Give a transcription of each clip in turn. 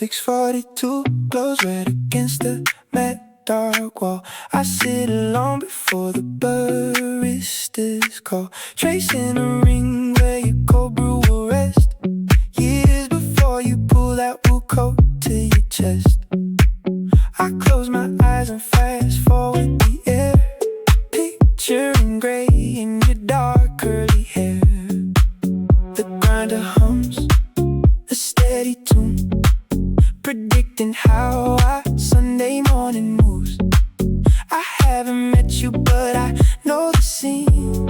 6:42 glows red against the matte dark wall. I sit alone before the barista's call, tracing a ring where your cold brew will rest. Years before you pull that wool coat to your chest. I close my eyes and fast forward the air, picturing gray in your dark curly hair. The grinder hums a steady tune, predicting how our Sunday morning moves. I haven't met you, but I know the scene.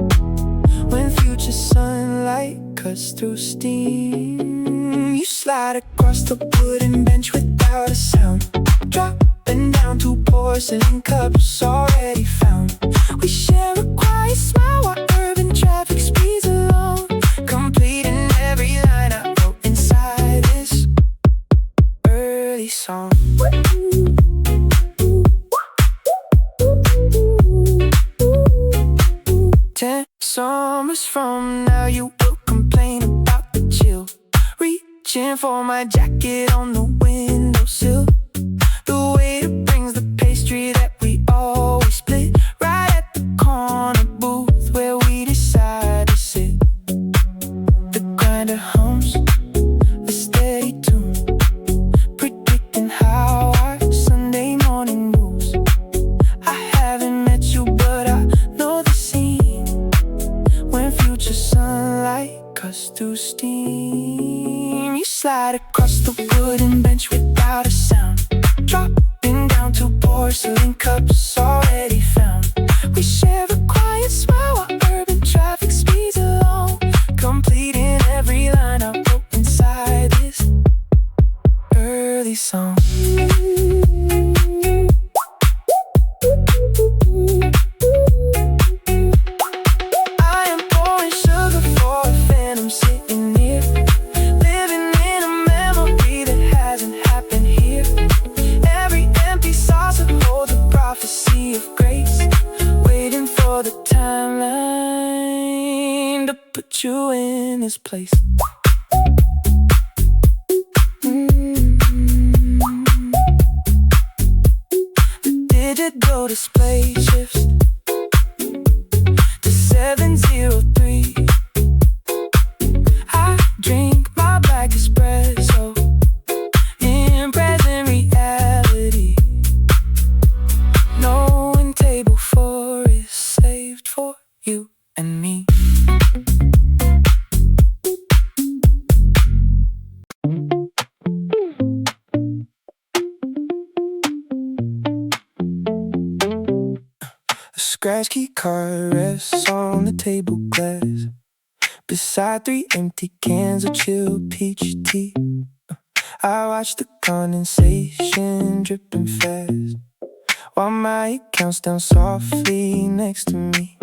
When future sunlight cuts through steam, you slide across the wooden bench without a sound, dropping down 2 porcelain cups already found. We share a quiet smile while urban traffic speeds along, completing every line I wrote inside this early song. 10 summers from now you will complain about the chill, reaching for my jacket on the windowsill. The waiter brings the pastry that we always split, right at the corner booth where we decide to sit. The grinder hums a steady tune, predicting how our Sunday morning moves. I haven't met you, but I know the scene. When future sunlight cuts through steam, you slide across the wooden bench without a sound, dropping down 2 porcelain cups already found. We share a quiet smile while urban traffic speeds along, completing every line I wrote inside this early song. I am pouring sugar for a phantom sitting near, living in a memory that hasn't happened here. Every empty saucer holds a prophecy of grace, waiting for the timeline to put you in this place. The digital display shifts to 7:03. I drink my black espresso in present reality, knowing table 4 is saved for you and me. A scratch key card rests on the table glass, beside 3 empty cans of chilled peach tea. I watch the condensation dripping fast, while my counts down softly next to me.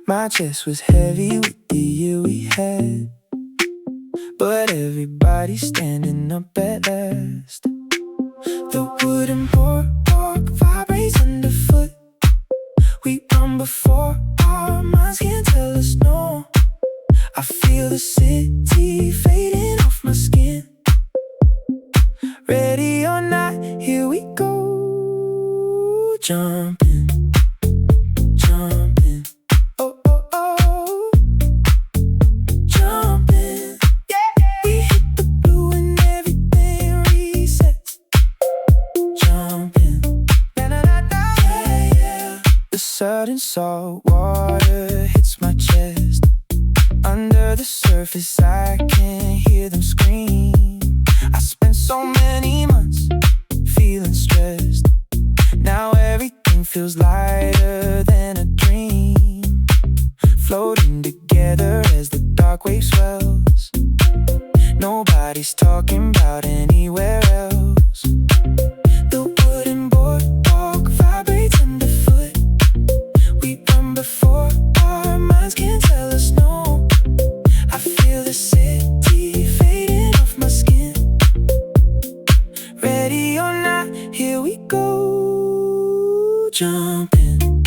My chest was heavy with the year we had, but everybody's standing up at last. The wooden boardwalk vibrates underfoot. We run before our minds can tell us no. I feel the city fading off my skin. Ready or not, here we go. Jumping, jumping, oh, oh, oh. Jumping, yeah. We hit the blue and everything resets. Jumping, na na na na, yeah, yeah. The sudden salt water hits my chest. Under the surface I can hear them scream. I spent so many months feeling stressed. Now everything feels lighter than a dream, floating together as the dark wave swells. Nobody's talking about anywhere else. The wooden boardwalk vibrates underfoot. We run before our minds can tell us no. I feel the city fading off my skin. Ready or not, here we go. Jumping,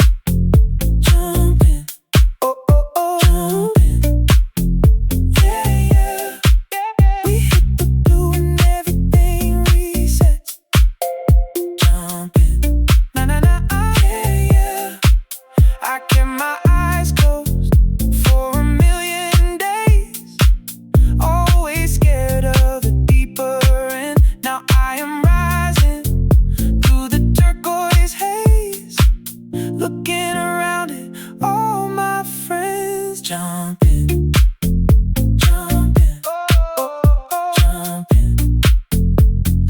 I kept my eyes closed for a million days, always scared of the deeper end. Now I am rising through the turquoise haze, looking around at all my friends jumping, jumping, jumping.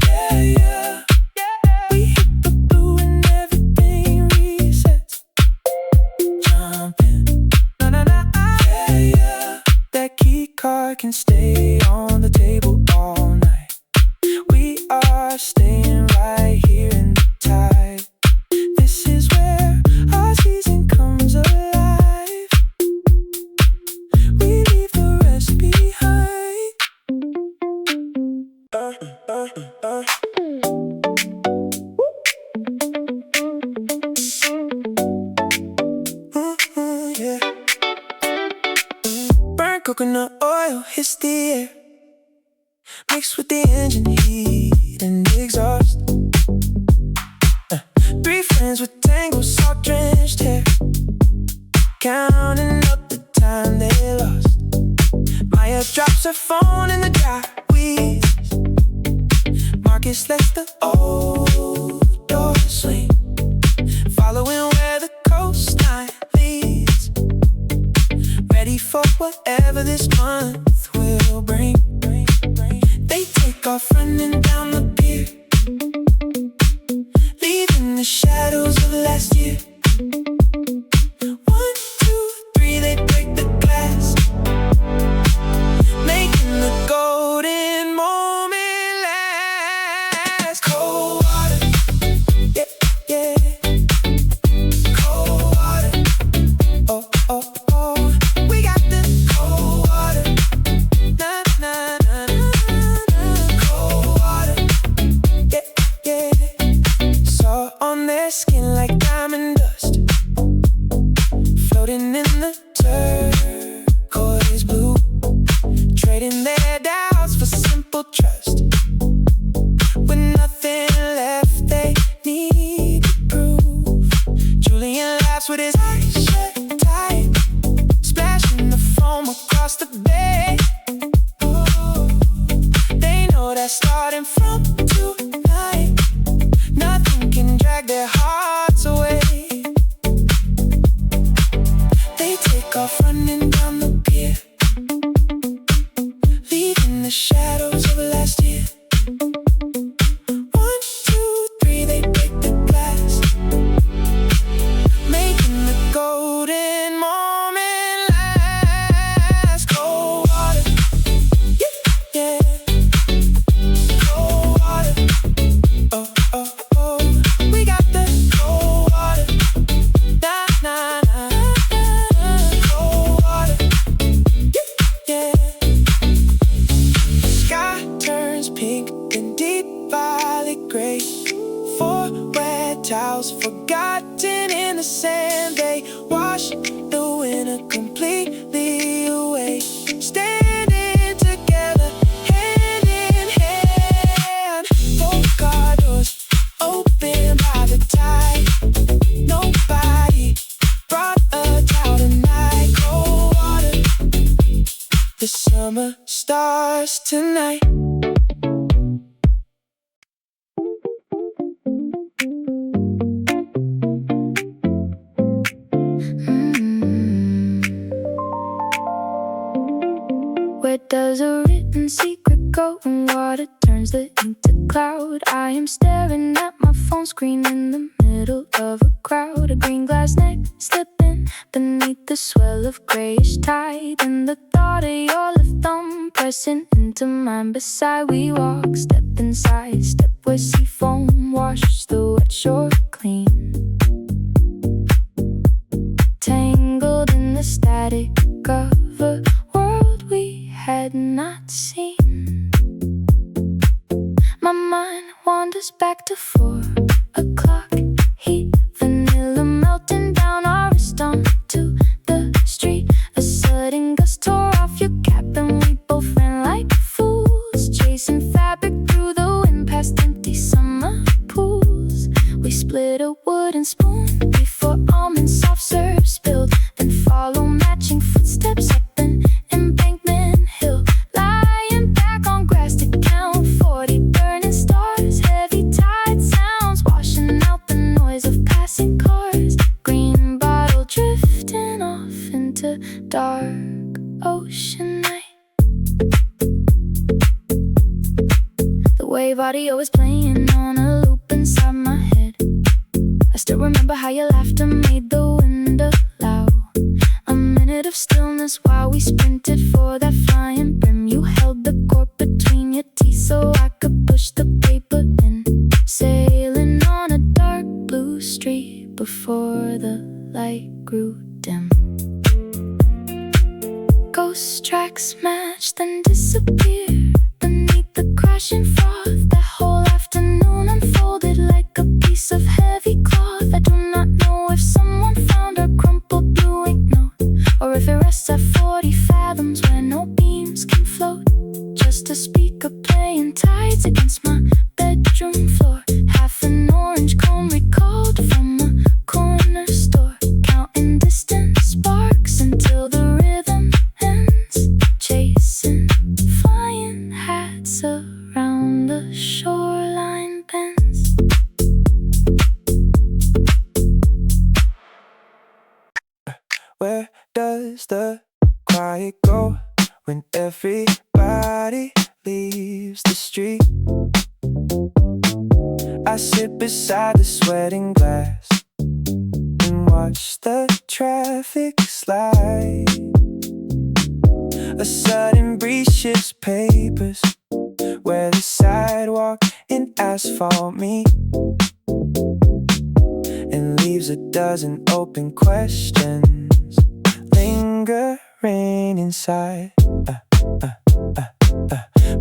Yeah, yeah. We hit the blue and everything resets. Jumping, na na na. Yeah, yeah. That key card can stay on the table all night. We are staying right here in the tide. This is where our season comes alive. We leave the rest behind. Yeah. Burnt coconut oil hits the air, mixed with the engine heat and exhaust. Three friends with tangled, salt-drenched hair, counting up the time they lost. Maya drops her phone in the dry weeds. Marcus lets the old door swing, following where the coastline leads, ready for whatever this month will bring. They take off running down the pier, leaving the shadows of last year. 1, 2, 3, they break the glass, making the golden moment last. Cold water, yeah, yeah. Cold water, oh, oh, oh. We got the cold water, na, na, na, na, na. Cold water, yeah, yeah. Salt on their skin like diamond dust, floating in the turquoise blue, trading their doubts for simple trust. With nothing left they need to prove, Julian laughs with his eyes shut tight, splashing the foam across the bay. Oh, they know that starting from tonight, nothing can drag their hearts away. They take off running down the pier, leaving the shadows of last year. 1, 2, 3, they break the glass, making the golden moment last. Cold water, yeah, yeah. Cold water, oh, oh, oh. We got the cold water, na, na, na, na. Cold water, yeah, yeah. Sky turns pink, then deep violet gray. 4 wet towels forgotten in the sand. They wash the winter completely away, standing together, hand in hand. Both car doors open by the tide. Nobody brought a towel tonight. Cold water, the summer starts tonight. Where does a written secret go when water turns the ink to cloud? I am staring at my phone screen in the middle of a crowd. A green glass neck slipping beneath the swell of grayish tide, and the thought of your left thumb pressing into mine beside. We walk step inside step where sea foam washes the wet shore clean, tangled in the static of a world we had not seen. My mind wanders back to 4 o'clock. Heat, vanilla melting down our wrist onto the street. A sudden gust tore off your cap and we both ran like fools, chasing fabric through the wind past empty summer pools. We split a wooden spoon before almond soft serve. into dark ocean night. The wave audio is playing on a loop inside my head. I still remember how your laughter made the wind allow a minute of stillness while we sprinted for that flying brim. You held the cork between your teeth so I could push the paper in, sailing on a dark blue street before the light grew dim. Ghost tracks match then disappear beneath the crashing froth. That whole afternoon unfolded like a piece of heavy cloth. I do not know if someone found our crumpled blue ink note, or if it rests at 40 fathoms where no beams can float. Just a speaker playing tides against my bedroom floor. Half an orange cone recalled from a corner store, counting distant sparks until the rhythm ends. Chasing flying hats around the shoreline bends. Where does the quiet go when everybody leaves the street? I sit beside the sweating glass and watch the traffic slide. A sudden breeze shifts papers where the sidewalk and asphalt meet, and leaves a dozen open questions lingering inside.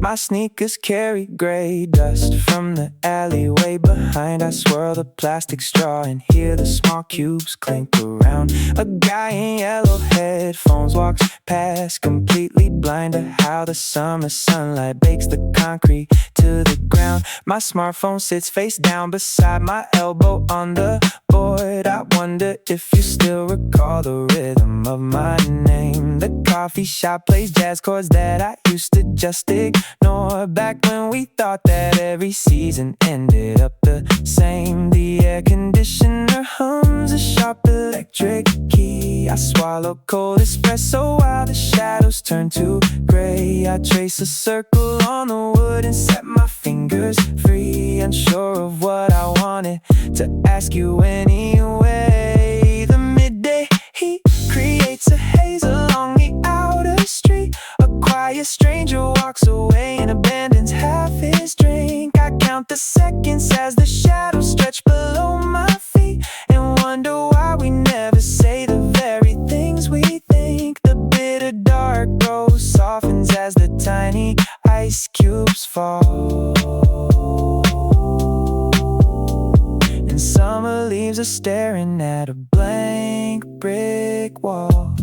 My sneakers carry gray dust from the alleyway behind. I swirl the plastic straw and hear the small cubes clink around. A guy in yellow headphones walks past, completely blind to how the summer sunlight bakes the concrete to the ground. My smartphone sits face down beside my elbow on the board. I wonder if you still recall the rhythm of my name. The coffee shop plays jazz chords that I used to just ignore, back when we thought that every season ended up the same. The air conditioner hums a sharp electric key. I swallow cold espresso while the shadows turn to gray. I trace a circle on the wood and set my fingers free, unsure of what I wanted to ask you anyway. The midday heat creates a haze along the outer street. A quiet stranger walks away and abandons half his drink. I count the seconds as the shadows stretch below my feet, and wonder why we never say the very things we think. The bitter dark rose softens as the tiny ice cubes fall, and summer leaves us staring at a blank brick wall.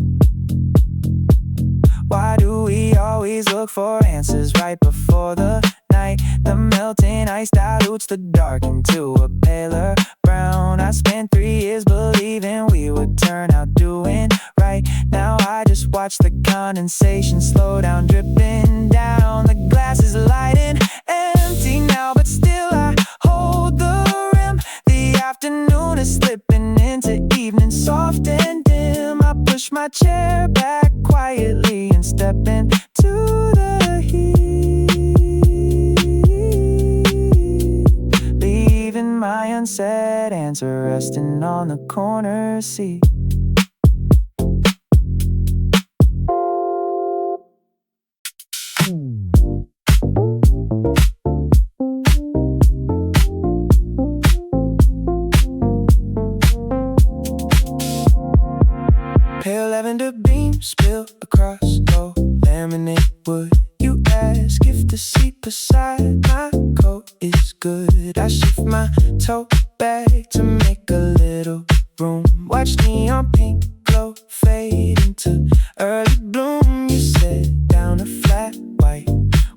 Why do we always look for answers right before the night? The melting ice dilutes the dark into a paler brown. I spent 3 years believing we would turn out doing right. Now I just watch the condensation slow down, dripping down. The glass is light and empty now, but still I hold the rim. The afternoon is slipping into evening, soft and dim. I push my chair back quietly and step into the heat, leaving my unsaid answer resting on the corner seat. Pale lavender beams spill across low laminate wood. You ask if the seat beside my coat is good. I shift my toe back to make a little room. Watch neon pink glow fade into early bloom. You sit down a flat white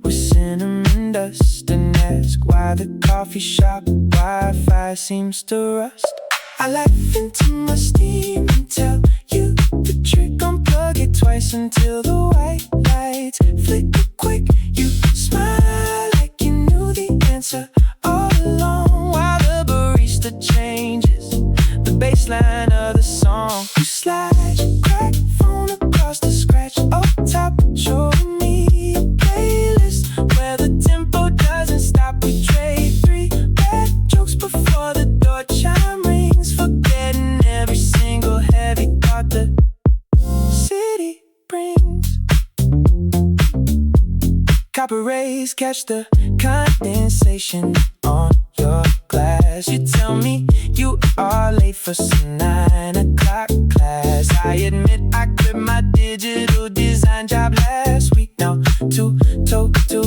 with cinnamon dust and ask why the coffee shop Wi-Fi seems to rust. I laugh into my steam and tell you the trick. Unplug it twice until the white lights flicker quick. You smile like you knew the answer all along, while the barista changes the bass line of the song. You slide your crack phone proper rays catch the condensation on your glass. You tell me you are late for some 9 o'clock class. I admit I quit my digital design job last week. Now two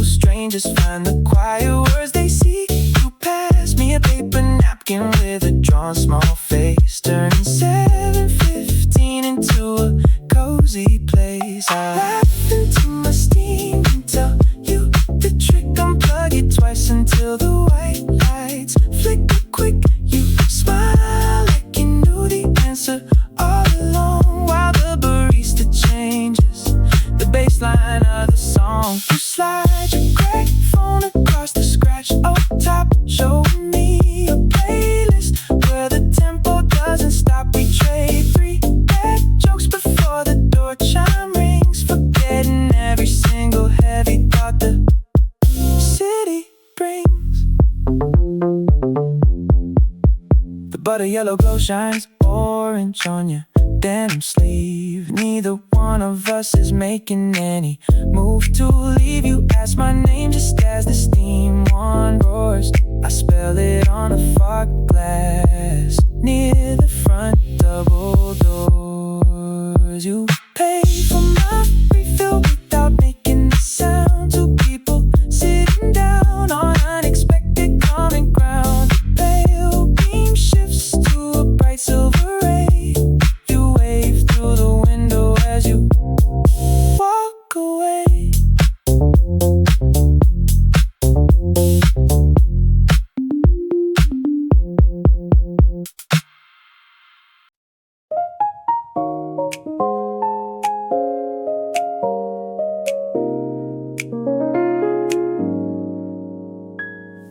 strangers find the quiet words they seek. You pass me a paper napkin with a drawn small face, turning 7:15 into a cozy place. I laugh into my steam and tell you the trick. Unplug it twice until the white lights flicker quick. You smile like you knew the answer all along, while the barista changes the baseline of the song. You slide your cracked phone across the scratch on top, showing me a playlist where the tempo doesn't stop. We trade 3 bad jokes before the door chime rings, forgetting every single heavy thought the city brings. The butter yellow glow shines orange on your denim sleeve. Neither one of us is making any move to leave. You ask my name just as the steam one roars. I spell it on a fog glass near the front double doors. You pay for my refill without making a sound. 2 people sitting down on unexpected common ground. The pale beam shifts to a bright silver ray. You wave through the window as you walk away.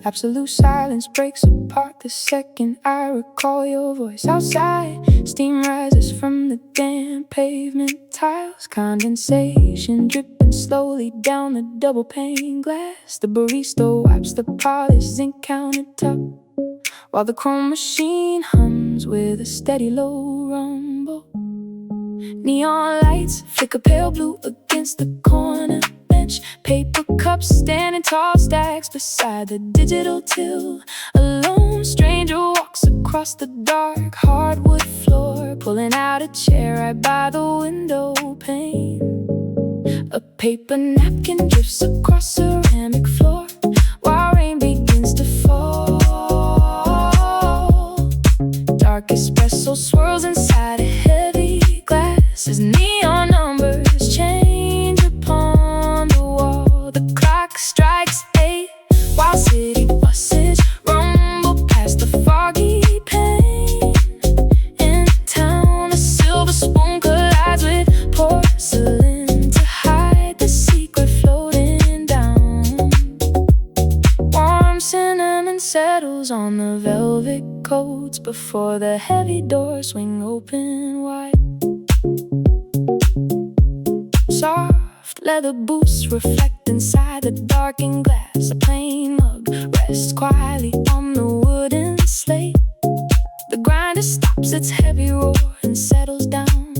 Absolute silence breaks apart the second I recall your voice outside. Steam rises from the damp pavement tiles, condensation dripping slowly down the double pane glass. The barista wipes the polished zinc countertop, while the chrome machine hums with a steady low rumble. Neon lights flicker pale blue against the corner bench. Paper cups standing tall stacks beside the digital till. A lone stranger walks across the dark hardwood floor, pulling out a chair right by the window pane. A paper napkin drifts across ceramic floor while rain begins to fall. Dark espresso swirls inside a heavy glass as neon numbers change upon the wall. The clock strikes 8 while city buses rumble past the foggy pane. In town, a silver spoon collides with porcelain to hide the secret floating down. Warm cinnamon settles on the velvet coats before the heavy doors swing open wide. Soft leather boots reflect inside the darkened glass. A plain mug rests quietly on the wooden slate. The grinder stops its heavy roar and settles down,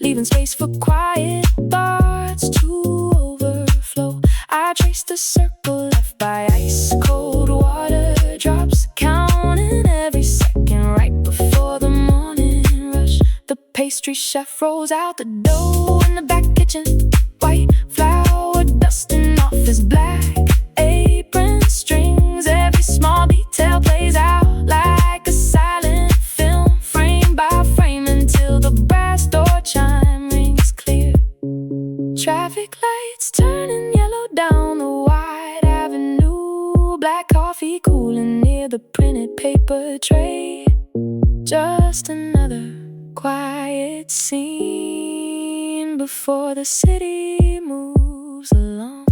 leaving space for quiet thoughts to overflow. I trace the circle left by ice-cold water drops, counting every second right before the morning rush. The pastry chef rolls out the dough in the back kitchen, white flour dusting off his black apron strings. Every small detail plays out like a silent film, frame by frame, until the brass door chime rings clear. Traffic lights turning yellow down the wide avenue, black coffee cooling near the printed paper tray. Just another quiet scene before the city moves along.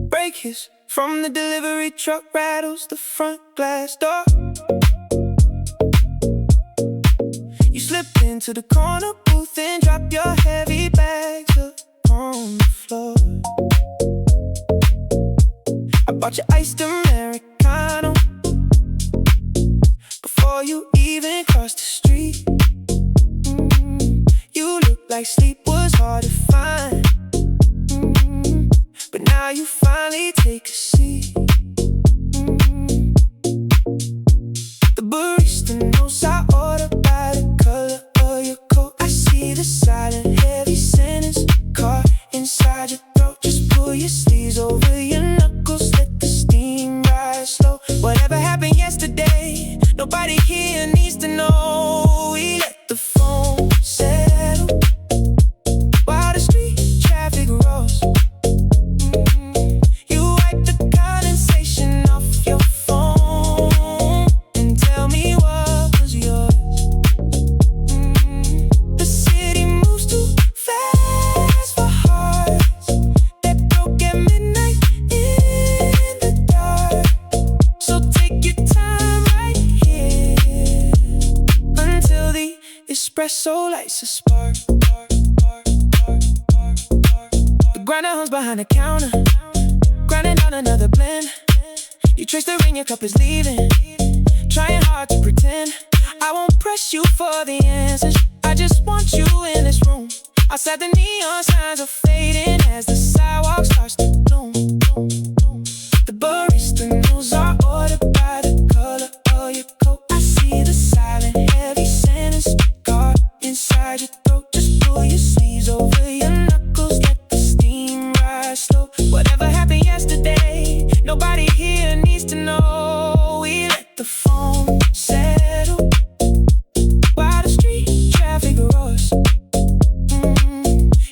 Brake hiss from the delivery truck rattles the front glass door. You slip into the corner booth and drop your heavy bags upon the floor. bought your iced Americano before you even crossed the street. You look like sleep was hard to find, but now you finally take a seat. The barista knows I order by the color of your coat. I see the silent heavy sentence caught inside your throat. Just pull your sleeves over your knuckles, let the steam rise slow. Whatever happened yesterday, nobody here needs to know. We let the phone settle while the street traffic rolls. You wipe the condensation off your phone and tell me what was yours. The city moves too fast for hearts that broke at midnight in the dark. So take your time right here until the espresso lights a spark. The grinder hums behind the counter, grinding out another blend. You trace the ring your cup is leaving, trying hard to pretend. I won't press you for the answers, I just want you in this room. Outside the neon signs are fading as the sidewalk starts to bloom. The barista knows our order by the color of your coat. I see the silent heavy sentence caught inside your throat. Just pull your sleeves over your knuckles, let the steam rise slow. Whatever happened yesterday, nobody here needs to know. We let the phone settle while the street traffic roars.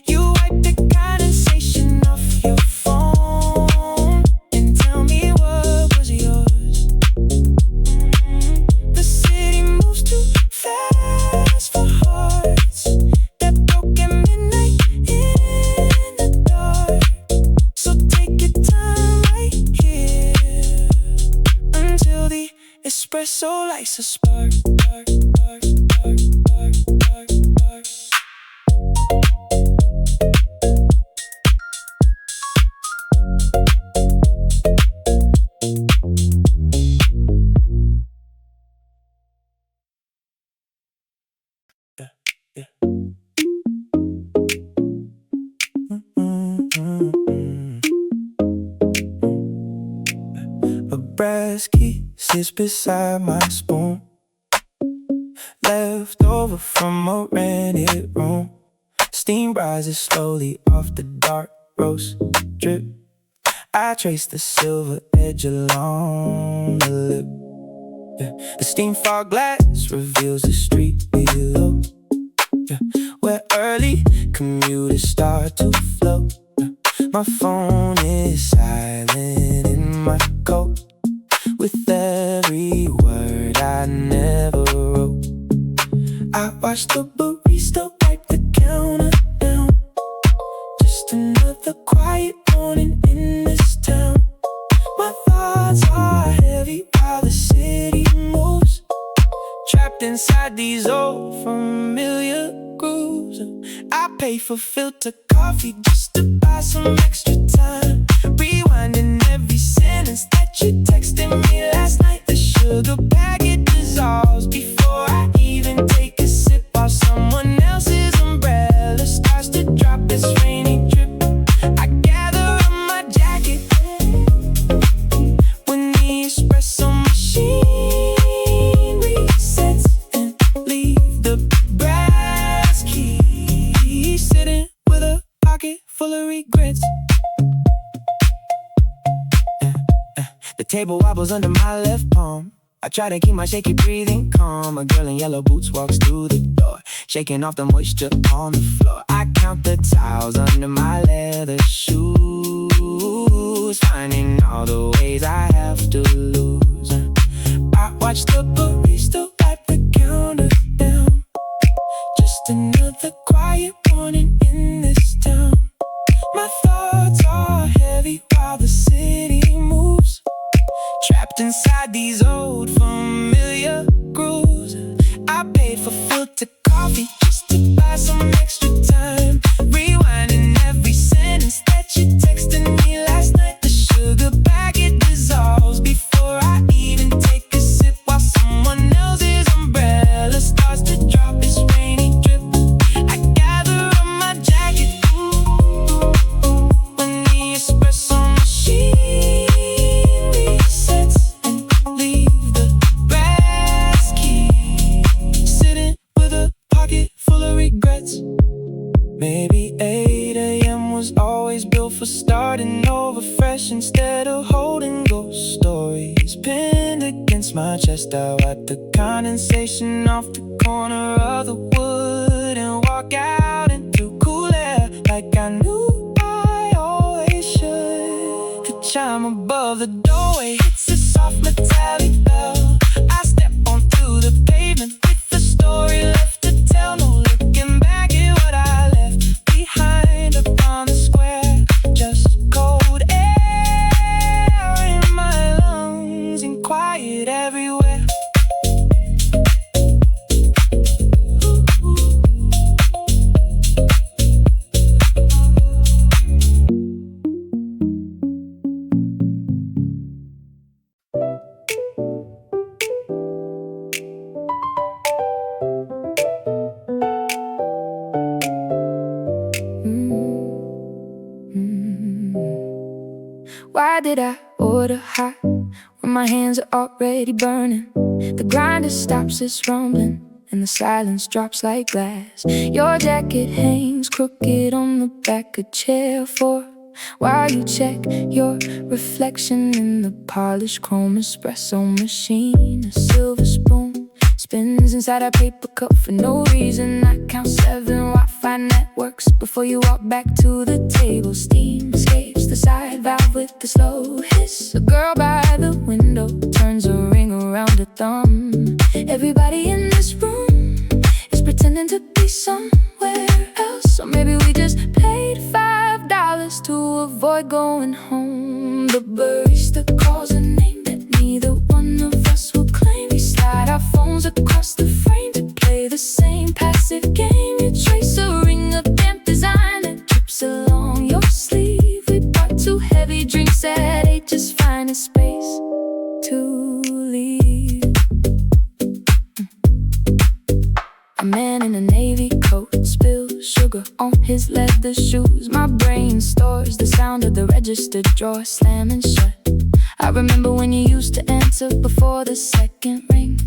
You wipe the condensation off your phone and tell me what was yours. The city moves too fast for hearts that broke at midnight in the dark. So take your time right here until the espresso lights a spark. A brass key sits beside my spoon, left over from a rented room. Steam rises slowly off the dark roast drip. I trace the silver edge along the lip. The steam fog glass reveals the street below, where early commuters start to flow. My phone is silent in my coat, with every word I never wrote. I watch the barista wipe the counter down. Just another quiet morning in this town. My thoughts are heavy while the city moves, trapped inside these old familiar grooves. I pay for filter coffee just to buy some extra time, rewinding every sentence that you texted me last night. The sugar packet dissolves before I even take a sip, while someone else's umbrella starts to drop its rainy drip. I gather up my jacket when the espresso machine resets and leave the brass key sitting with a pocket full of regrets. The table wobbles under my left palm. I try to keep my shaky breathing calm. A girl in yellow boots walks through the door, shaking off the moisture on the floor. I count the tiles under my leather shoes, finding all the ways I have to lose. I watch the barista wipe the counter down. Just another quiet morning in this town. My thoughts are heavy while the city moves, trapped inside these old familiar grooves. I paid for filter coffee just to buy some extra time, rewinding every sentence that you texted me last night. The sugar packet Maybe 8 a.m. was always built for starting over fresh instead of holding ghost stories pinned against my chest. I wipe the condensation off the corner of the wood and walk out into cool air like I knew I always should. The chime above the doorway hits a soft metallic bell. I step onto the pavement with the story left to tell. No looking back at what I left behind upon the square. Just cold air in my lungs and quiet everywhere. Why did I order hot when my hands are already burning? The grinder stops its rumbling and the silence drops like glass. Your jacket hangs crooked on the back of chair 4 while you check your reflection in the polished chrome espresso machine. A silver spoon spins inside a paper cup for no reason. I count 7 Wi-Fi networks before you walk back to the table. Steam escapes the side valve with the slow hiss. A girl by the window turns a ring around her thumb. Everybody in this room is pretending to be somewhere else. Or maybe we just paid $5 to avoid going home. The barista calls a name that neither one of us will claim. We slide our phones across the frame to play the same passive game. You trace a ring of damp design that drips along your sleeve. We bought 2 heavy drinks at 8, just finding space to leave. A man in a navy coat spills sugar on his leather shoes. My brain stores the sound of the register drawer slamming shut. I remember when you used to answer before the second ring.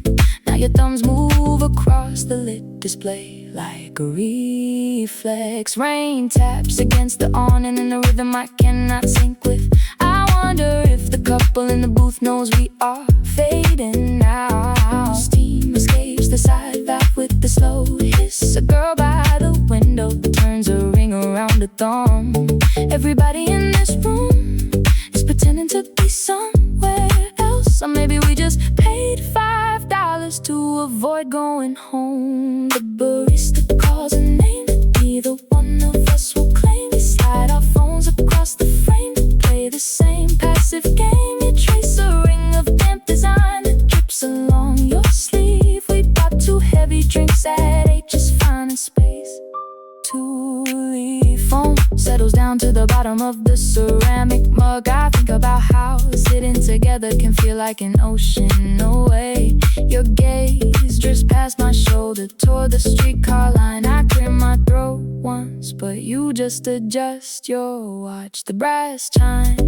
Now your thumbs move across the lit display like a reflex. Rain taps against the awning in a rhythm I cannot sync with. I wonder if the couple in the booth knows we are fading now. Steam escapes the side valve with the slow hiss. A girl by the window turns a ring around her thumb. Everybody in this room is pretending to be somewhere else. Or maybe we just paid $5 to avoid going home. The barista calls a name that neither one of us will claim. We slide our phones across the frame to play the same passive game. You trace a ring of damp design that drips along your sleeve. We bought 2 heavy drinks at 8, just finding space to leave. Foam settles down to the bottom of the ceramic mug. I think about how sitting together can feel like an ocean away. Your gaze drifts past my shoulder toward the streetcar line. I clear my throat once, but you just adjust your watch. The brass chime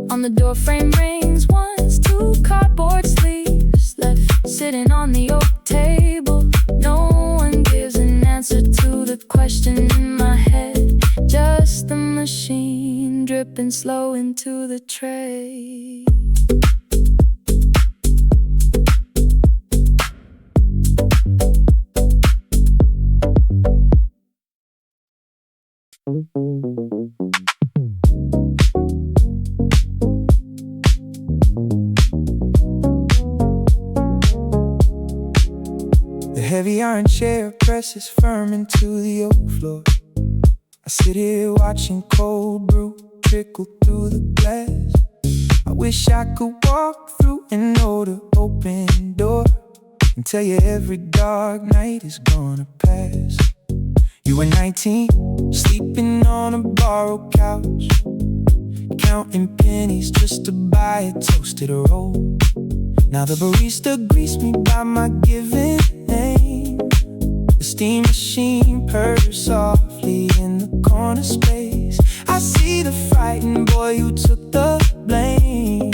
on the door frame rings once. 2 cardboard sleeves left sitting on the oak table. No one gives an answer to the question in my head. Just the machine dripping slow into the tray. The heavy iron chair presses firm into the oak floor. I sit here watching cold brew trickle through the glass. I wish I could walk through an older open door and tell you every dark night is gonna pass. You were 19, sleeping on a borrowed couch, counting pennies just to buy a toasted roll. Now the barista greets me by my given name. The steam machine purrs softly in the corner space. I see the frightened boy who took the blame,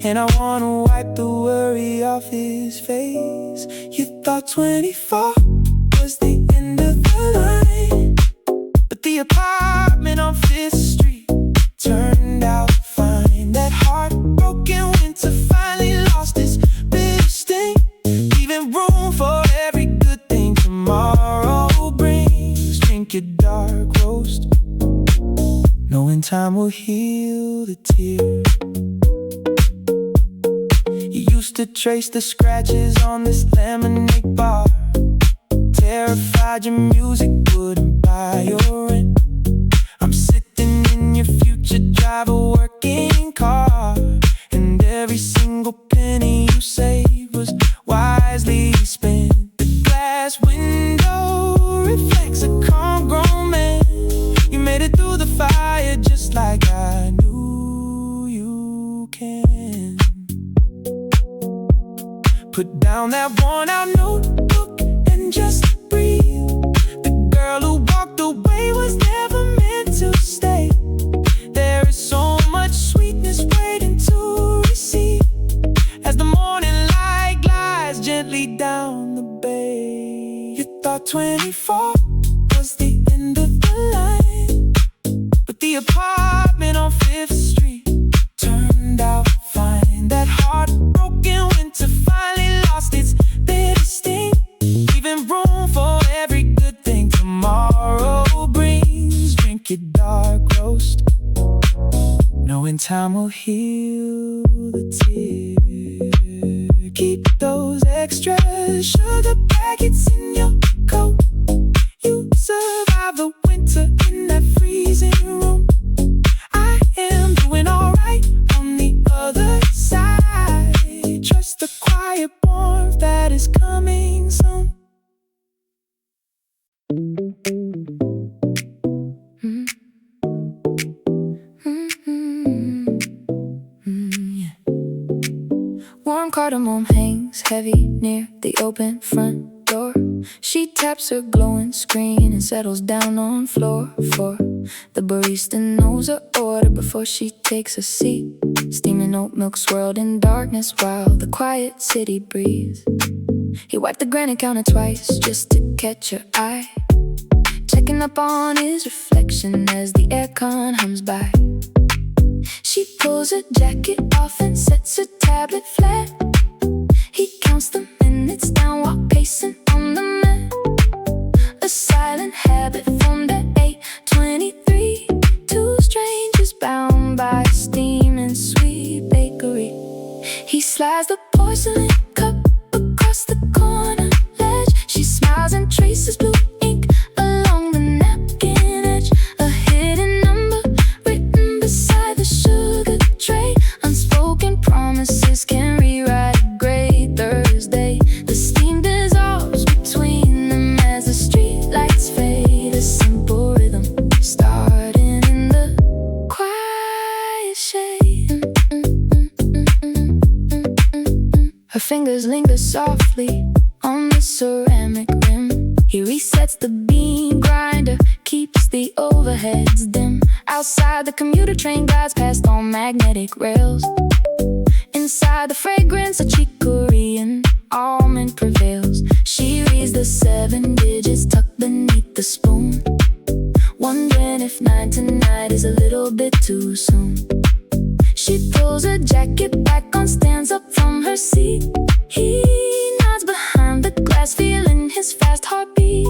and I wanna wipe the worry off his face. You thought 24 was the end of the line. apartment on 5th Street turned out fine. That heartbroken winter finally lost its bitter sting, leaving room for every good thing tomorrow brings. Drink your dark roast, knowing time will heal the tears. You used to trace the scratches on this lemonade bar, terrified your music wouldn't buy your rent. I'm sitting in your future driver working car, and every single penny you saved was wisely spent. The glass window reflects a calm grown man. You made it through the fire just like I knew you can. Put down that worn out notebook and just breathe. The girl who walked away was never meant to stay. There is so much sweetness waiting to receive as the morning light glides gently down the bay. You thought 24 was the end of the line, but the apartment on 5th Street turned out fine. That heartbroken winter finally lost its bitter sting, leaving room for every good thing tomorrow brings. Drink your dark roast, knowing time will heal the tear. Keep those extra sugar packets in your coat. You survive the winter in that freezing room. I am doing alright on the other side. Trust the quiet warmth that is coming soon. Yeah. Warm cardamom hangs heavy near the open front door. She taps her glowing screen and settles down on floor for the barista knows her order before she takes a seat. Steaming oat milk swirled in darkness while the quiet city breathes. He wiped the granite counter twice just to catch her eye, checking up on his reflection as the aircon hums by. She pulls her jacket off and sets her tablet flat. He counts the minutes down while pacing on the mat. A silent habit formed at 8:23. Two strangers bound by a steaming sweet bakery. He slides the porcelain cup across the corner ledge. She smiles and traces blue ink along the napkin edge. A hidden number written beside the sugar tray. Unspoken promises can rewrite a gray Thursday. The steam dissolves between them as the street lights fade. A simple rhythm starting in the quiet shade. Her fingers linger softly on the ceramic rim. He resets the bean grinder, keeps the overheads dim. Outside, the commuter train glides past on magnetic rails. Inside, the fragrance of chicory and almond prevails. She reads the 7 digits tucked beneath the spoon, wondering if 9 tonight is a little bit too soon. She pulls her jacket back on, stands up from her seat. He nods behind the glass, feeling his fast heartbeat.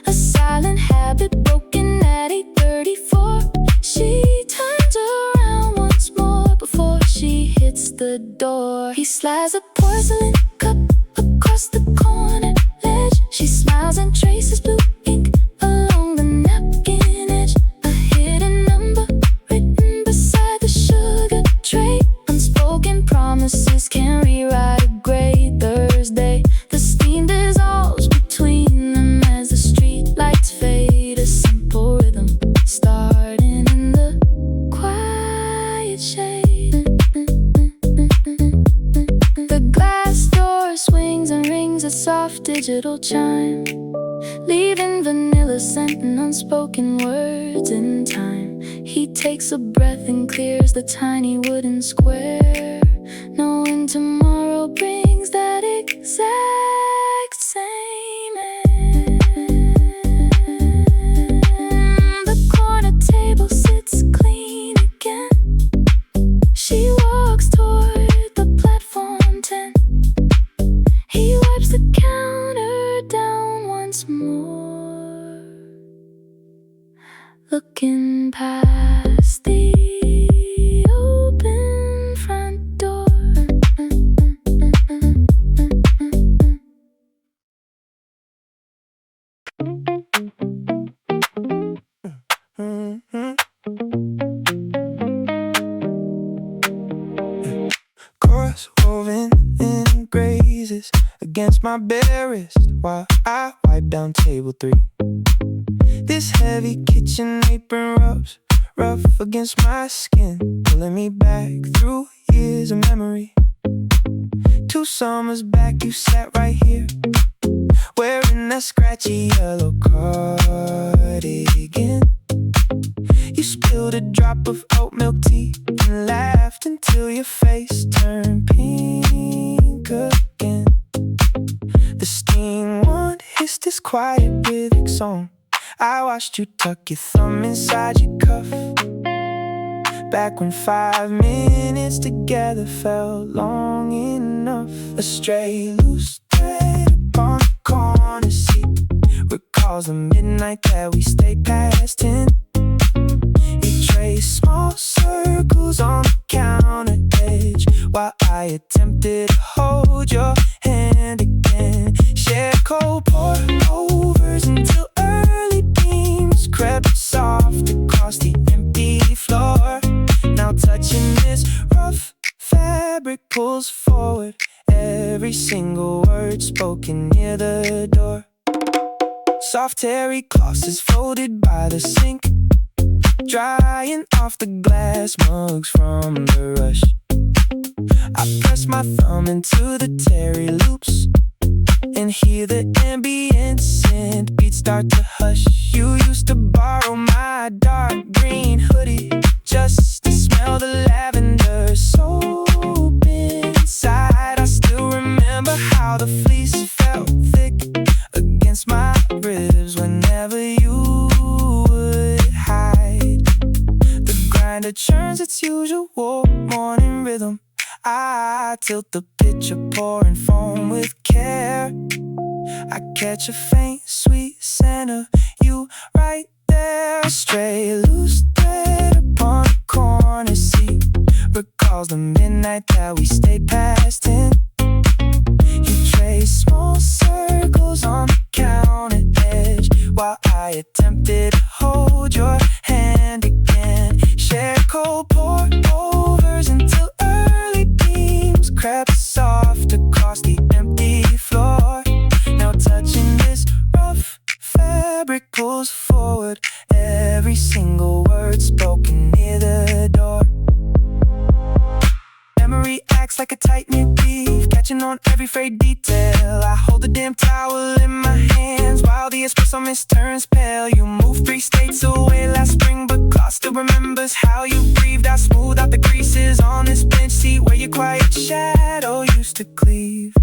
A silent habit broken at 8:34. She turns around once more before she hits the door. He slides a porcelain cup across the corner ledge. She smiles and traces blue ink along the napkin edge. A hidden number written beside the sugar tray. Unspoken promises can rewrite a gray Thursday. The steam dissolves between them as the street lights fade. A simple rhythm starting in the quiet shade. The glass door swings and rings a soft digital chime, leaving vanilla scent and unspoken words in time. He takes a breath and clears the tiny wooden square, knowing tomorrow brings that exact same air. once more, looking past the open front door. Chorus woven in grazes against my bare wrist while I wipe down table 3. This heavy kitchen apron rubs rough against my skin, pulling me back through years of memory. 2 summers back you sat right here, wearing that scratchy yellow cardigan. You spilled a drop of oat milk tea and laughed until your face turned pink again. The steam wand hissed this quiet rhythmic song. I watched you tuck your thumb inside your cuff, back when 5 minutes together felt long enough. A stray loose thread upon the corner seat recalls the midnight that we stayed past 10. You trace small circles on the counter edge while I attempted to hold your hand again. Shared cold pour-overs until early beams crept soft across the empty floor. Now touching this rough fabric pulls forward every single word spoken near the door. Soft terry cloths is folded by the sink, drying off the glass mugs from the rush. I press my thumb into the terry loops and hear the ambient synth beats start to hush. You used to borrow my dark green hoodie just to smell the lavender soap inside. I still remember how the fleece felt thick against my ribs whenever you would hide. The grinder churns its usual morning rhythm. I tilt the pitcher, pouring foam with care. I catch a faint sweet scent of you right there. A stray loose thread upon the corner seat recalls the midnight that we stayed past 10. You trace small circles on the counter edge while I attempted to hold your hand again. Shared cold pour-overs until early beams crept soft across the empty floor. Now touching this rough fabric pulls forward every single word spoken near the door. Memory acts like a tight-knit beef, catching on every frayed detail. I hold the damn towel in my hands while the espresso mist turns pale. You moved 3 states away last spring, but God still remembers how you breathed. I smoothed out the creases on this bench seat where your quiet shadow used to cleave.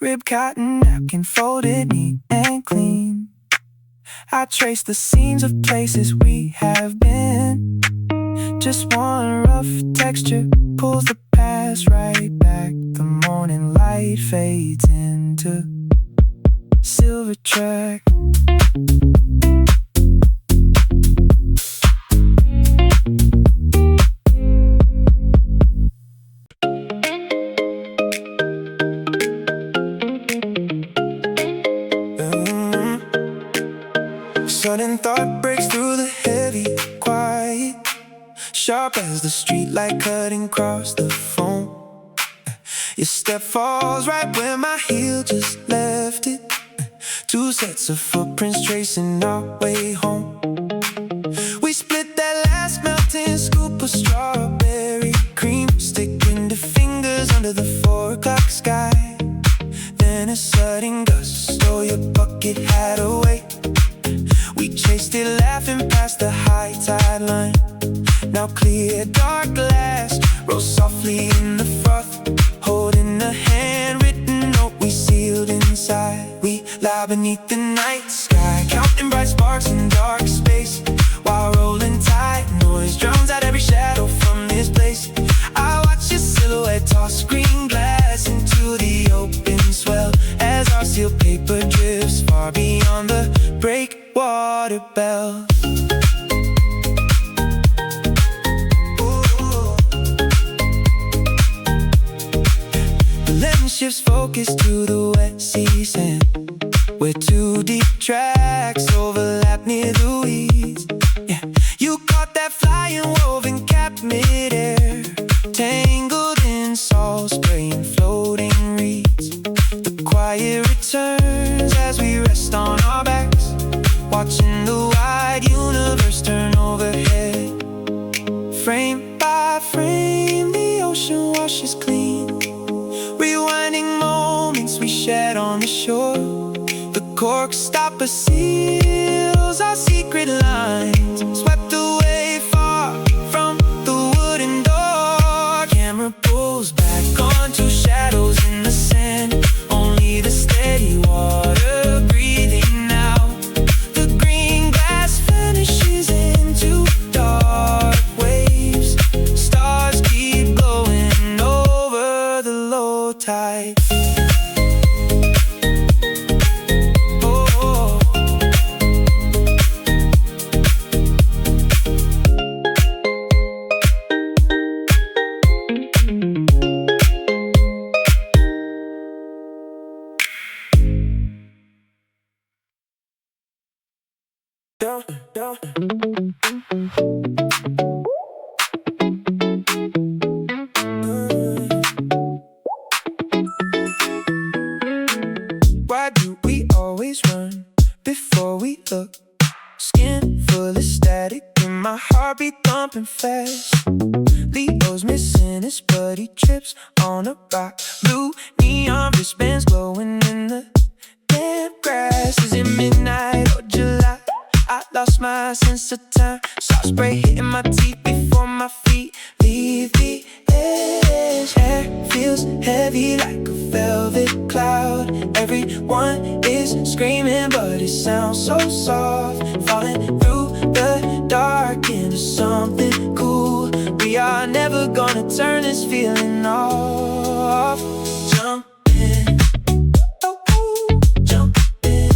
Rib cotton napkin folded neat and clean. I trace the seams of places we have been. Just one rough texture pulls the past right back. The morning light fades into silver track. Sudden thought breaks through the heavy quiet, sharp as the street light cutting across the phone. Your step falls right where my heel just left it. 2 sets of footprints tracing our way home. We split that last melting scoop of strawberry cream, sticking the fingers under the 4 o'clock sky. Then a sudden gust stole your bucket hat away. We chased it laughing past the high tide line. Now clear dark glass rolls softly in the froth, holding a handwritten note we sealed inside. We lie beneath the night sky, counting bright sparks in dark space, while rolling tide noise drowns out every shadow from this place. I watch your silhouette toss green glass into the open swell as our sealed paper drifts far beyond Empty tracks overlap near the weeds. Yeah, you caught that flying woven cap midair, tangled in salt spray and floating reeds. The quiet returns as we rest on our backs, watching the wide universe turn overhead. Frame by frame, the ocean washes clean, rewinding moments we shared on the shore. The cork stopper seals our secret lines, swept away far from the wooden door. Camera pulls back onto shadows in the sand, only the steady water breathing now. The green glass vanishes into dark waves, stars keep glowing over the low tide. Why do we always run before we look? Skin full of static and my heartbeat thumping fast. Leo's missing his buddy, trips on a rock. Blue neon wristbands glowing in the damp grass. Is it midnight or July? I lost my sense of time. Soft spray hitting my teeth before my feet leave the edge. Hair feels heavy like a velvet cloud. Everyone is screaming but it sounds so soft. Falling through the dark into something cool. We are never gonna turn this feeling off. Jump in, oh, oh, jump in,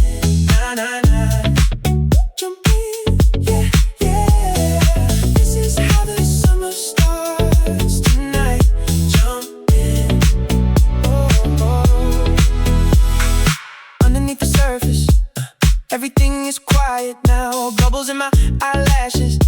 na na na. Everything is quiet now, bubbles in my eyelashes,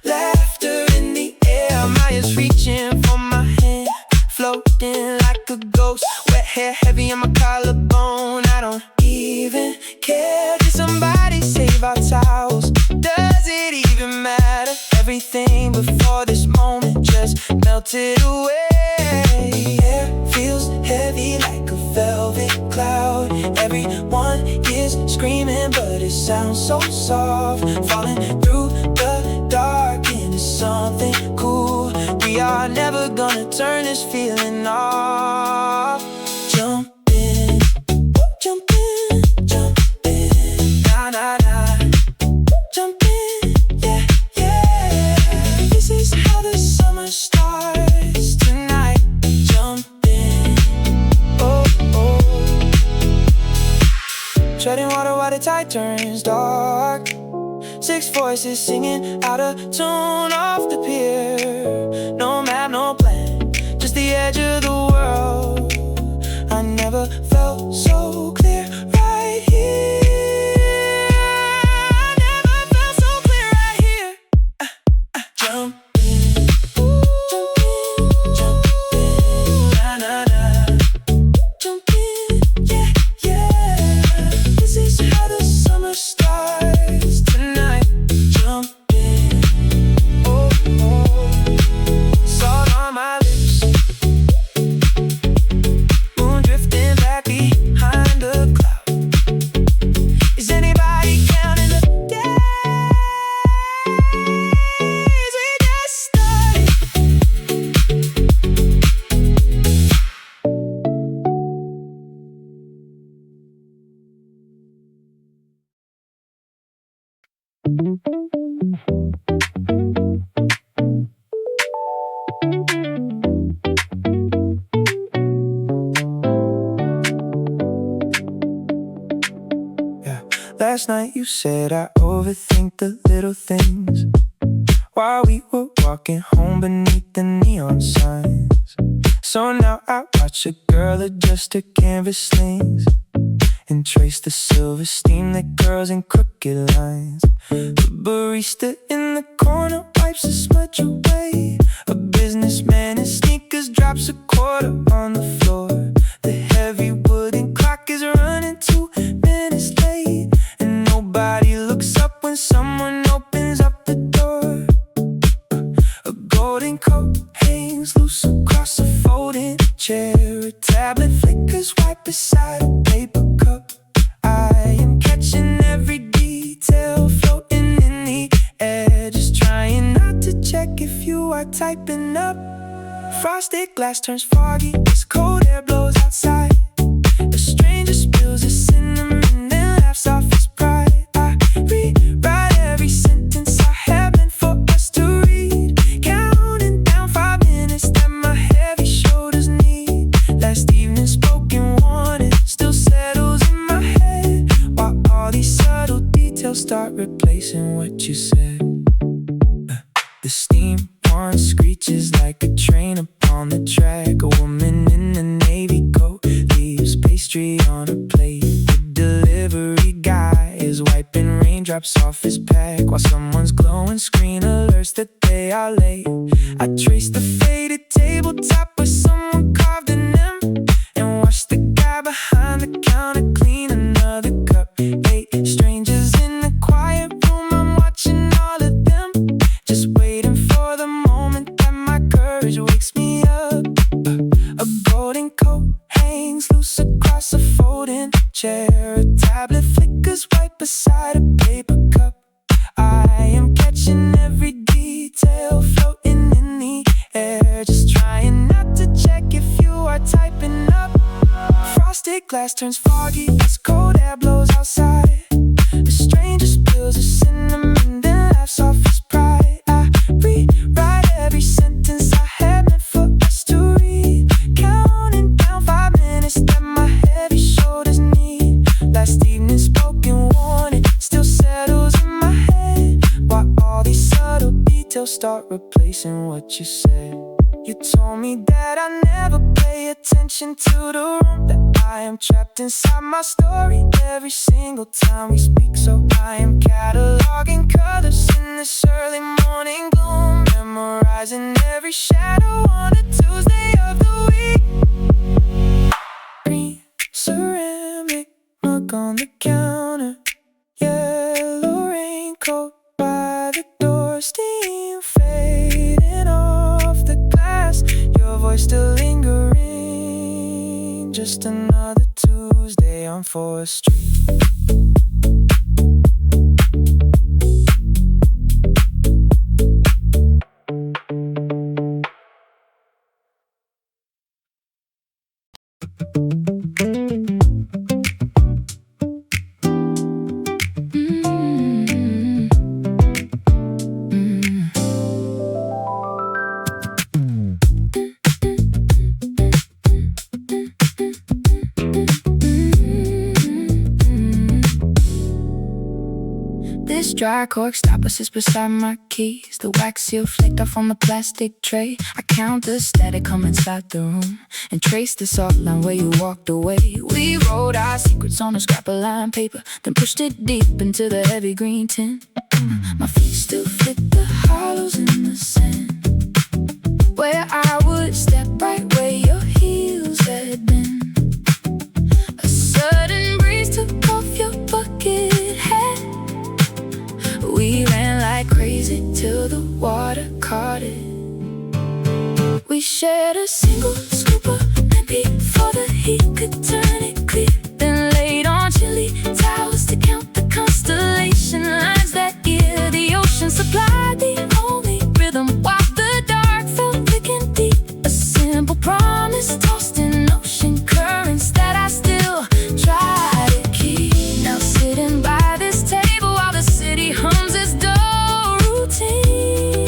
laughter in the air. Maya's reaching for my hand, floating like a ghost. Wet hair heavy on my collarbone, I don't even care. Did somebody save our towels? Does it even matter? Everything before this moment just melted away. Air feels heavy like a velvet cloud. Everyone is screaming but it sounds so soft. Falling through the dark into something cool. We are never gonna turn this feeling off. Jump in, jump in, jump in, na na na. Jump in, yeah, yeah. This is how the summer starts tonight. Jump in, oh, oh. Treading water while the tide turns dark. 6 voices singing out of tune off the pier. No map, no plan, just the edge of the world. I never felt so clear right here. I never felt so clear right here. Jump in, jump in, jump in, na na na. Jump in, yeah, yeah. This is how the summer starts tonight. Jump in, oh, oh. Salt on my lips, moon drifting back behind the cloud. Is anybody counting the days? We just started. Yeah. Last night you said I overthink the little things, while we were walking home beneath the neon signs. So now I watch a girl adjust her canvas slings. and trace the silver steam that curls in crooked lines. The barista in the corner wipes the smudge away. A businessman in sneakers drops a quarter on the floor. The heavy wooden clock is running 2 minutes late, and nobody looks up when someone opens up the door. A golden coat hangs loose across a folding chair. A tablet flickers right beside a paper cup. I am catching every detail floating in the air, just trying not to check if you are typing up. Frosted glass turns foggy as cold air blows outside. A stranger spills a cinnamon, then laughs off his pride. I rewrite every sentence I have meant for us to read, counting down 5 minutes that my heavy shoulders need. Last evening's spoken warning still settles in my head, while all these subtle details start replacing what you said. The steam horn screeches like a train upon the track. A woman in a navy coat leaves pastry on her plate. The delivery guy is wiping raindrops off his pack, while someone's glowing screen alerts that they are late. I trace the faded tabletop where someone carved an M, and watch the guy behind the counter clean another cup. 8 strangers in a quiet room, I'm watching all of them, just waiting for the moment that my courage wakes me up. A golden coat hangs loose across a folding chair. A tablet flickers right beside a paper cup. I am catching every detail floating in the air, just trying not to check if you are typing up. Frosted glass turns foggy as cold air blows outside. A stranger spills a cinnamon, then laughs off his pride. I rewrite every sentence I had meant for us to read, counting down 5 minutes that my heavy shoulders need. Last evening's spoken warning still settles in my head, while all these subtle details start replacing what you said. You told me that I never pay attention to the room that I am trapped inside my story every single time we speak. So I am cataloging colors in this early morning gloom, memorizing every shadow on a Tuesday of the week. Green ceramic mug on the counter, yellow raincoat by the door, steam fading off the glass, your voice still lingering. Just another Tuesday on 4th Street. This dry cork stopper sits beside my keys. The wax seal flaked off on the plastic tray. I count the static come inside the room and trace the salt line where you walked away. We wrote our secrets on a scrap of lined paper, then pushed it deep into the heavy green tin. My feet still fit the hollows in the sand, where I would step right where your heels had been. A sudden breeze took off your bucket hat. We ran like crazy till the water caught it. We shared a single scoop of night before the heat could turn it clear, then laid on chilly towels to count the constellation lines that year. The ocean supplied the only rhythm while the dark felt thick and deep. A simple promise tossed in ocean currents that I still try to keep. Now sitting by this table while the city hums its dull routine,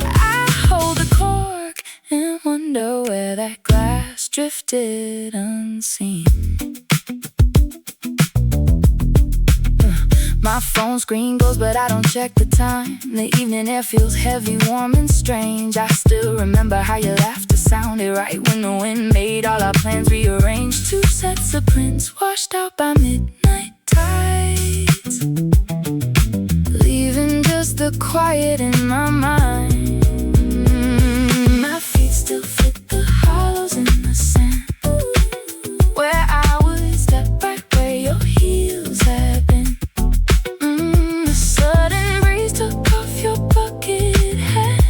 I hold the cork and wonder where that glass drifted unseen. My phone screen glows, but I don't check the time. The evening air feels heavy, warm and strange. I still remember how you laughed to sounded right when the wind made all our plans rearrange. Two sets of prints washed out by midnight tides, leaving just the quiet in my mind. My feet still fit the hollows in the sand, where I would step right where your heels had been. The sudden breeze took off your bucket hat.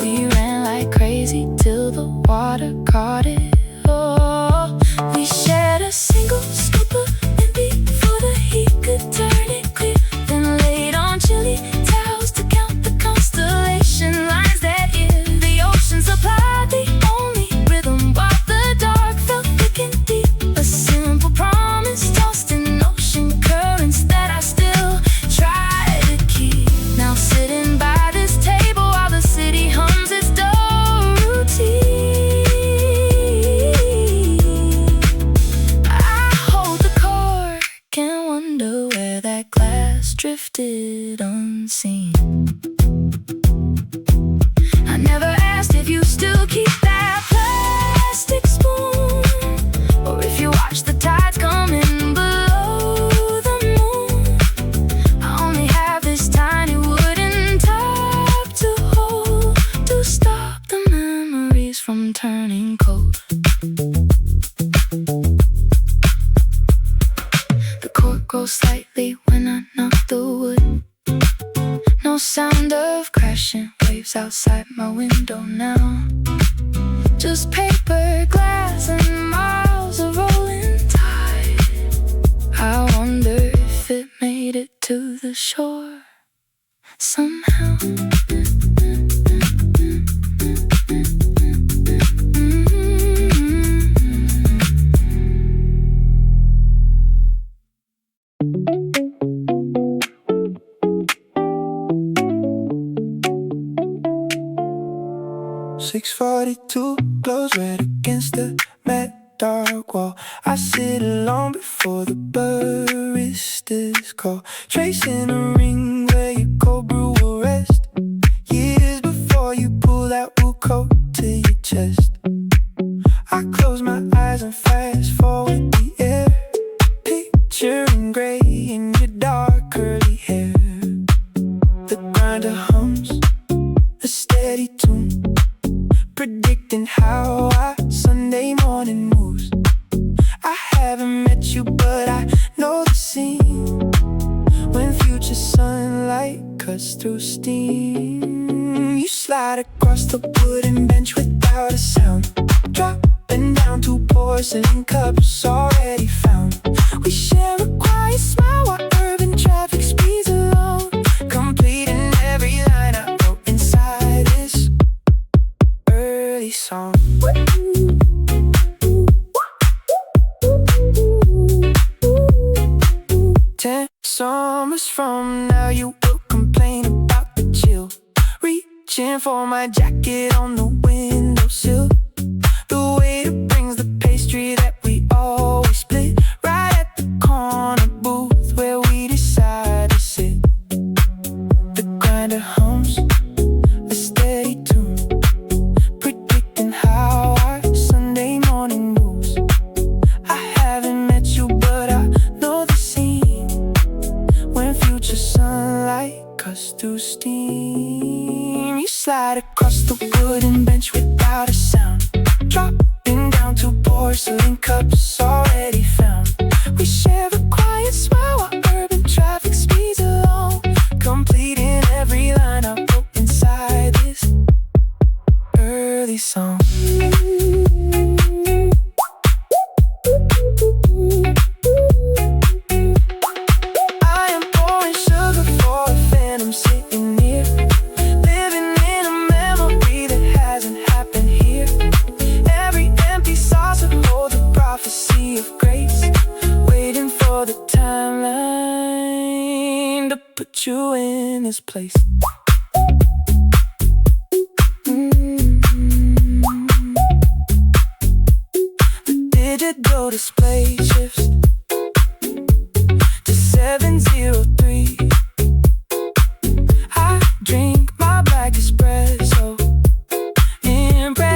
We ran like crazy till the water caught it. Oh, we shared a single scoop of empty before the heat could turn it clear. Then laid on chilly towels to count the constellation lines that year. The ocean supplied the only rhythm while the dark felt thick and deep. A simple promise tossed in ocean currents that I still try to keep. Now sitting by this table while the city hums its dull routine, I hold the cork and wonder where that glass drifted unseen. I never asked if you still keep that plastic spoon, or if you watch the tides come in below the moon. I only have this tiny wooden tub to hold to stop the memories from turning cold. The cork goes slightly when I knock the wood. No sound of crashing waves outside my window now. Just paper, glass, and miles of rolling tide. I wonder if it made it to the shore somehow. 6:42 glows red against the matte dark wall. I sit alone before the barista's call, tracing a ring where your cold brew will rest. Years before you pull that wool coat to your chest. I close my eyes and fast forward the air, picturing gray in your dark curly hair. The grinder hums a steady tune, predicting how our Sunday morning moves. I haven't met you, but I know the scene. When future sunlight cuts through steam, you slide across the wooden bench without a sound, dropping down 2 porcelain cups already found. We share a quiet smile while urban traffic speeds along, completing every line I wrote inside this early song. 10 summers from now you will complain about the chill, reaching for my jacket on the windowsill. The waiter brings the pastry that we always split, right at the corner booth where we decide to sit. The grinder hums a steady tune, predicting how our Sunday morning moves. I haven't met you, but I know the scene. When future sunlight cuts through steam, you slide across the wooden bench without a sound, dropping down 2 porcelain cups already found. We share a quiet smile while urban traffic speeds along, completing every line I wrote inside this early song. I am pouring sugar for a phantom sitting near, living in a memory that hasn't happened here. Every empty saucer holds a prophecy of grace, waiting for the timeline to put you in its place. The digital display shifts to 703. I drink my black espresso, impressed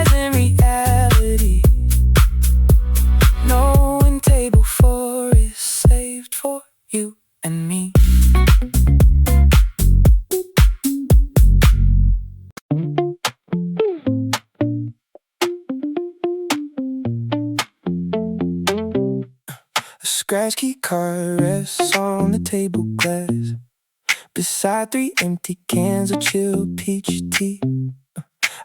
scratch key card rests on the table glass beside 3 empty cans of chilled peach tea.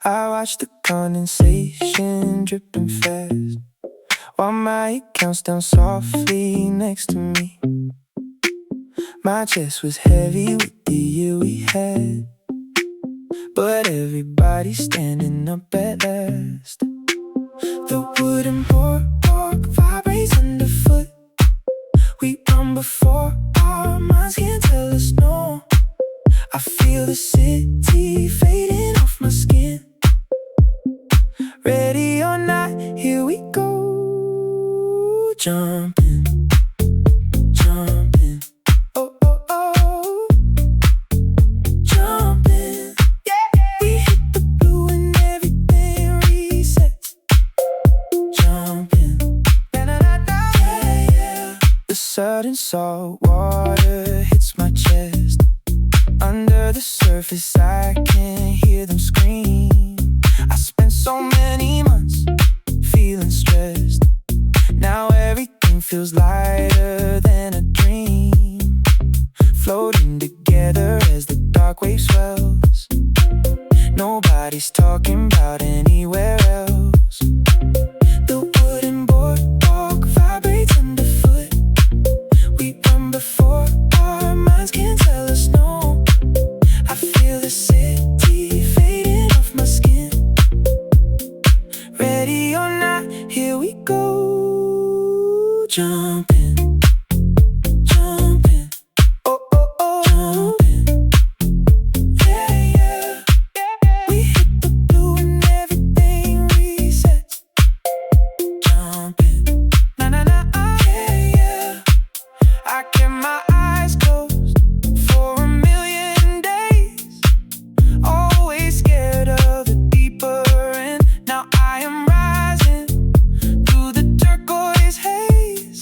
I watch the condensation dripping fast while my counts down softly next to me. My chest was heavy with the year we had, but everybody's standing up at last. The wooden boardwalk vibrates underfoot. We run before our minds can tell us no. I feel the city fading off my skin. Ready or not, here we go. Jumping, jumping. Oh, oh, oh. Jumping. Yeah. We hit the blue and everything resets. Jumping. Na, na, na, na. Yeah, yeah. The sudden salt water hits my chest. Under the surface I can hear them scream. I spent so many months feeling stressed. Now everything feels lighter than a dream, floating together as the dark wave swells. Nobody's talking about anywhere else. The wooden boardwalk vibrates underfoot. We run before our minds can tell us no. I feel the city fading off my skin. Ready or not, here we go. Jumping, jumping. Oh, oh, oh. Jumping. Yeah, yeah. We hit the blue and everything resets. Jumping. Na, na, na, yeah, yeah. I kept my eyes closed for a million days, always scared of the deeper end. Now I am rising through the turquoise haze,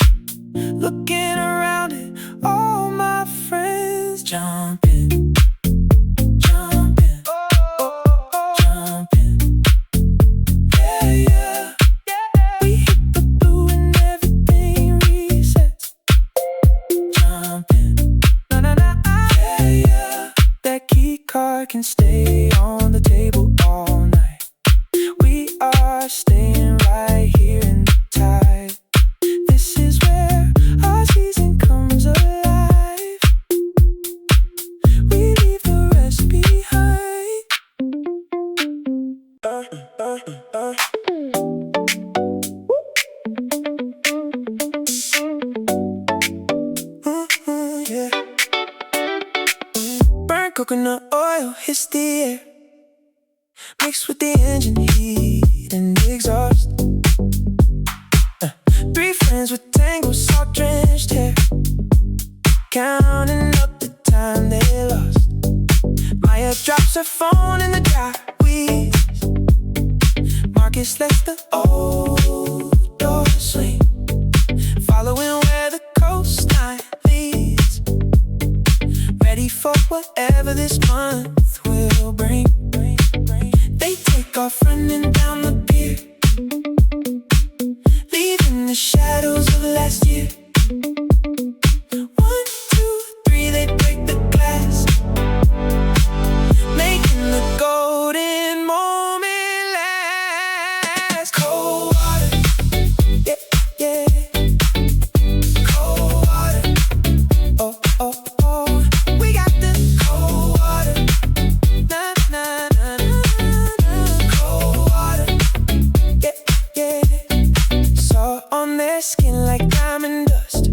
looking around at all my friends. Jumping, jumping, oh, oh, oh. Jumping, yeah, yeah. We hit the blue and everything resets. Jumping, na, na, na, yeah, yeah. That key card can stay on the table all night. We are staying right here in the tide. This is where our season comes alive. We leave the rest behind. Yeah. Burnt coconut oil hits the air, mixed with the engine heat and the exhaust. 3 friends with tangled salt drenched hair, counting up the time they lost. Maya drops her phone in the dry squeeze. Marcus lets the old door swing, following where the coastline leads, ready for whatever this month will bring. They take off running down the pier, leaving the shadows of last year. 1, 2, 3, they break the glass, making the golden moment last. Cold water, yeah, yeah. Cold water, oh, oh, oh. We got the cold water, na, na, na, na, na. Cold water, yeah, yeah. Salt on their skin like diamond dust,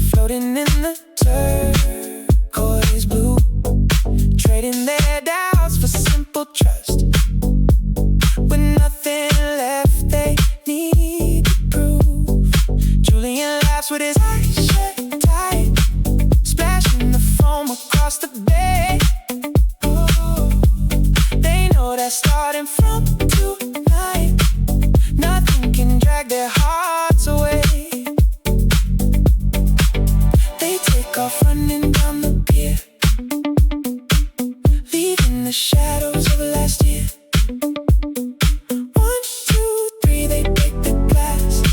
floating in the turquoise blue, trading their doubts for simple trust. With nothing left they need to prove, Julian laughs with his eyes shut tight, splashing the foam across the bay. Oh, they know that starting from tonight, nothing can drag their hearts away. They take off running down the pier, leaving the shadows of last year. 1, 2, 3, they break the glass,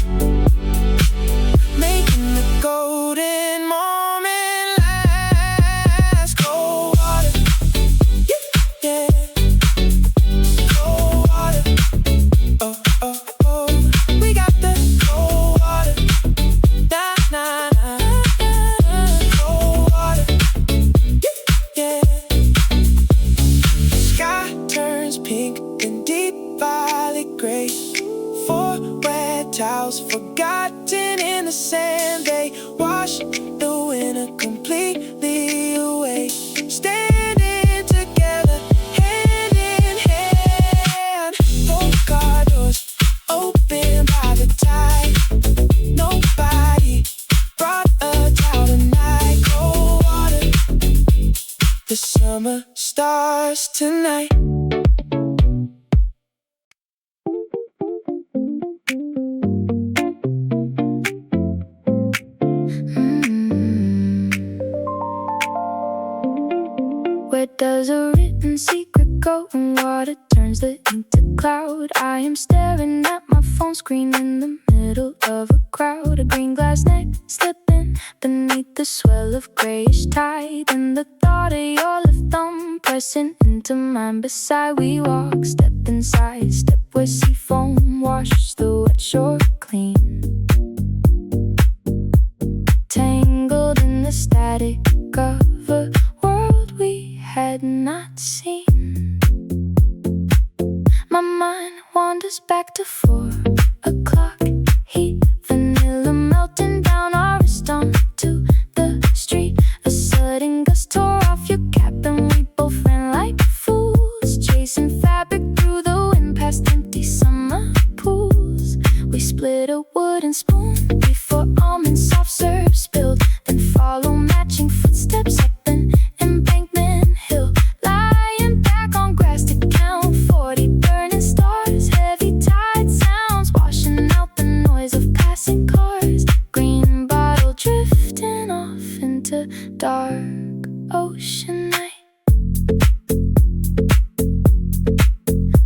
the sand, they wash the winter completely away. Standing together, hand in hand. Both car doors open by the tide. Nobody brought a towel tonight. Cold water, the summer stars tonight. Where does a written secret go and water turns the ink to cloud? I am staring at my phone screen in the middle of a crowd. A green glass neck slipping beneath the swell of grayish tide. And the thought of your left thumb pressing into mine beside. We walk step inside, step where sea foam washes the wet shore clean. Tangled in the static of a world we had not seen. My mind wanders back to 4 o'clock. Heat, vanilla melting down our wrist onto the street. A sudden gust tore off your cap and we both ran like fools, chasing fabric through the wind past empty summer pools. We split a wooden spoon before almond soft serve spilled, then follow matching footsteps up an embankment hill. Lying back on grass to count 40 burning stars. Heavy tide sounds washing out the noise of passing cars. Green bottle drifting off into dark ocean night.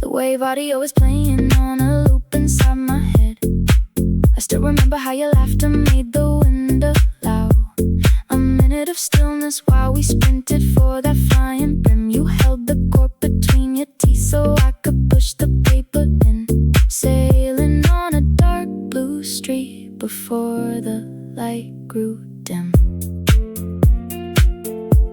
The wave audio is playing on a loop inside my head. I still remember how your laughter made the wind loud. A minute of stillness while we sprinted for that flying brim. You held the cork between your teeth so I could push the paper in. Sailing on a dark blue street before the light grew dim.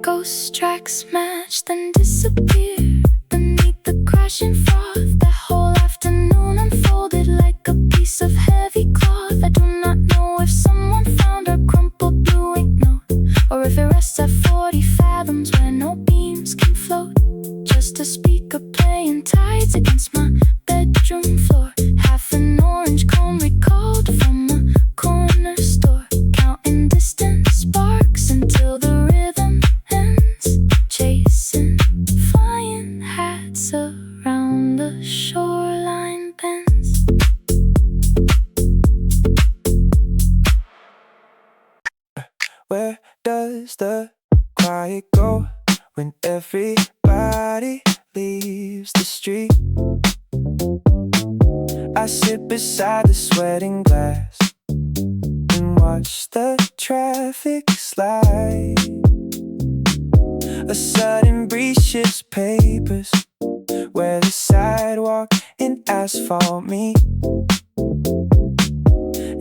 Ghost tracks match then disappear beneath the crashing froth. That whole afternoon unfolded like a piece of heavy cloth. I do not know if someone found our crumpled blue ink note, or if it rests at 40 fathoms where no beams can float. Just a speaker playing tides against my bedroom floor. Half an orange cone recalled from a corner store. Counting distant sparks until the rhythm ends. Chasing flying hats around the shoreline bends. Where does the quiet go when everybody leaves the street? I sit beside the sweating glass and watch the traffic slide. A sudden breeze shifts papers where the sidewalk and asphalt meet,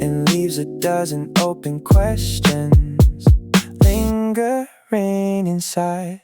and leaves a dozen open questions lingering inside.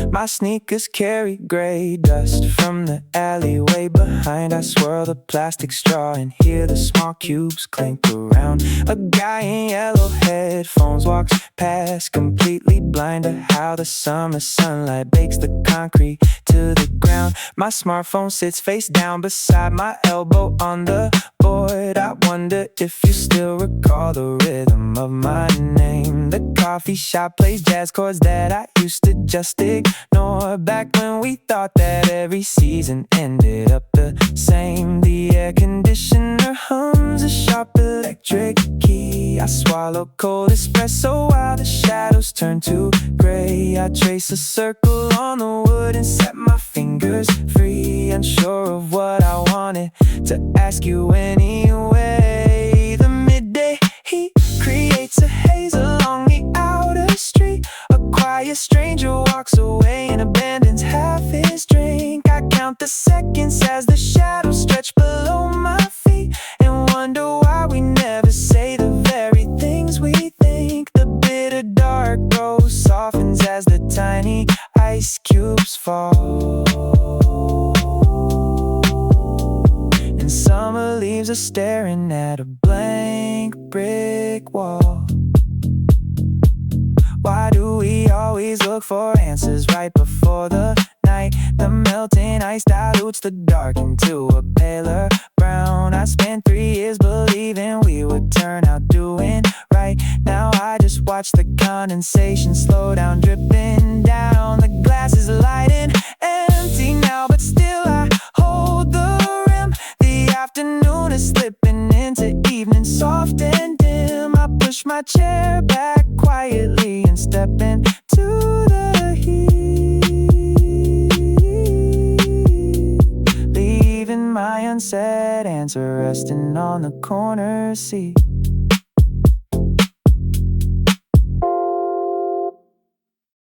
My sneakers carry gray dust from the alleyway behind. I swirl the plastic straw and hear the small cubes clink around. A guy in yellow headphones walks past, completely blind to how the summer sunlight bakes the concrete to the ground. My smartphone sits face down beside my elbow on the board. I wonder if you still recall the rhythm of my name. The coffee shop plays jazz chords that I used to just ignore. Back when we thought that every season ended up the same. The air conditioner hums a sharp electric key. I swallow cold espresso while the shadows turn to gray. I trace a circle on the wood and set my fingers free. Unsure of what I wanted to ask you anyway. The midday heat creates a haze along the outer street. A quiet stranger walks away and abandons half his drink. I count the seconds as the shadows stretch below my feet, and wonder why we never say the very things we think. The bitter dark rose softens as the tiny ice cubes fall, and summer leaves a staring at a blank brick wall. Why do we always look for answers right before the night? The melting ice dilutes the dark into a paler brown. I spent 3 years believing we would turn out doing right. Now I just watch the condensation slow down, dripping down. The glass is light and empty now, but still I hold the rim. The afternoon is slipping into evening, soft and dim. I push my chair back quietly and step into the heat, leaving my unsaid answer resting on the corner seat.